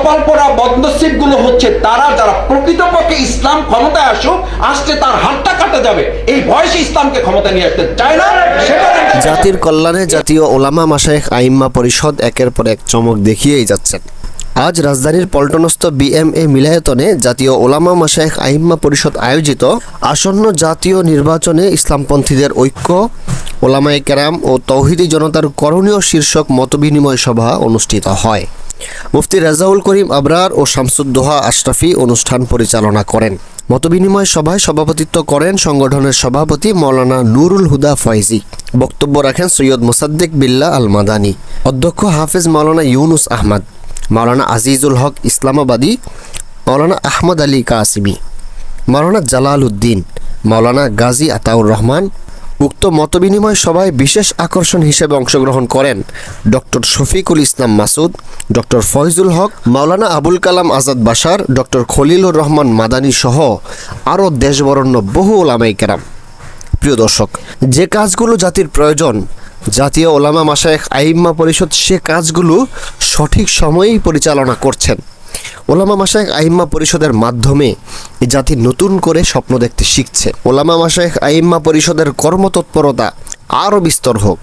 কপাল পোড়া বদনসিবগুলো হচ্ছে তারা যারা প্রকৃতপক্ষে ইসলাম ক্ষমতায় আসুক, আসতে তার হাতটা কাটা যাবে, এই বয়সে ইসলামকে ক্ষমতা নিয়ে আসতে চায় না। জাতির কল্যাণে জাতীয় ওলামা মাশায়েখ আইম্মা পরিষদ একের পর এক চমক দেখিয়েই যাচ্ছেন। আজ রাজধানীর পল্টনস্থ বিএমএ মিলায়তনে জাতীয় ওলামা মাশায়েখ আইম্মা পরিষদ আয়োজিত আসন্ন জাতীয় নির্বাচনে ইসলামপন্থীদের ঐক্য, ওলামায়ে কেরাম ও তৌহিদি জনতার করণীয় শীর্ষক মতবিনিময় সভা অনুষ্ঠিত হয়। মুফতি রেজাউল করিম আবরার ও শামসুদ্দোহা আশরাফি অনুষ্ঠান পরিচালনা করেন। মতবিনিময় সভায় সভাপতিত্ব করেন সংগঠনের সভাপতি মাওলানা নুরুল হুদা ফয়জি। বক্তব্য রাখেন সৈয়দ মোসাদ্দেক বিল্লাহ আল মাদানী, অধ্যক্ষ হাফেজ মাওলানা ইউনুস আহমদ, মাওলানা আজিজুল হক ইসলামাবাদী, মাওলানা আহমদ আলী কাসিমি, মাওলানা জালাল উদ্দিন, মাওলানা গাজী আতাউর রহমান। উক্ত মতবিনিময় সভায় বিশেষ আকর্ষণ হিসেবে অংশগ্রহণ করেন ডক্টর শফিকুল ইসলাম মাসুদ, ডক্টর ফয়জুল হক, মাওলানা আবুল কালাম আজাদ বাশার, ডক্টর খলিলুর রহমান মাদানী সহ আরও দেশবরণ্য বহু ওলামায়ে কেরাম। প্রিয় দর্শক, যে কাজগুলো জাতির প্রয়োজন, জাতীয় ওলামা মাশায়েখ আইম্মা পরিষদ সে কাজগুলো সঠিক সময়েই পরিচালনা করছেন। ওলামা মাশায়েখ আইম্মা পরিষদের মাধ্যমে এই জাতি নতুন করে স্বপ্ন দেখতে শিখছে। ওলামা মাশায়েখ আইম্মা পরিষদের কর্মতৎপরতা আরও বিস্তর হোক।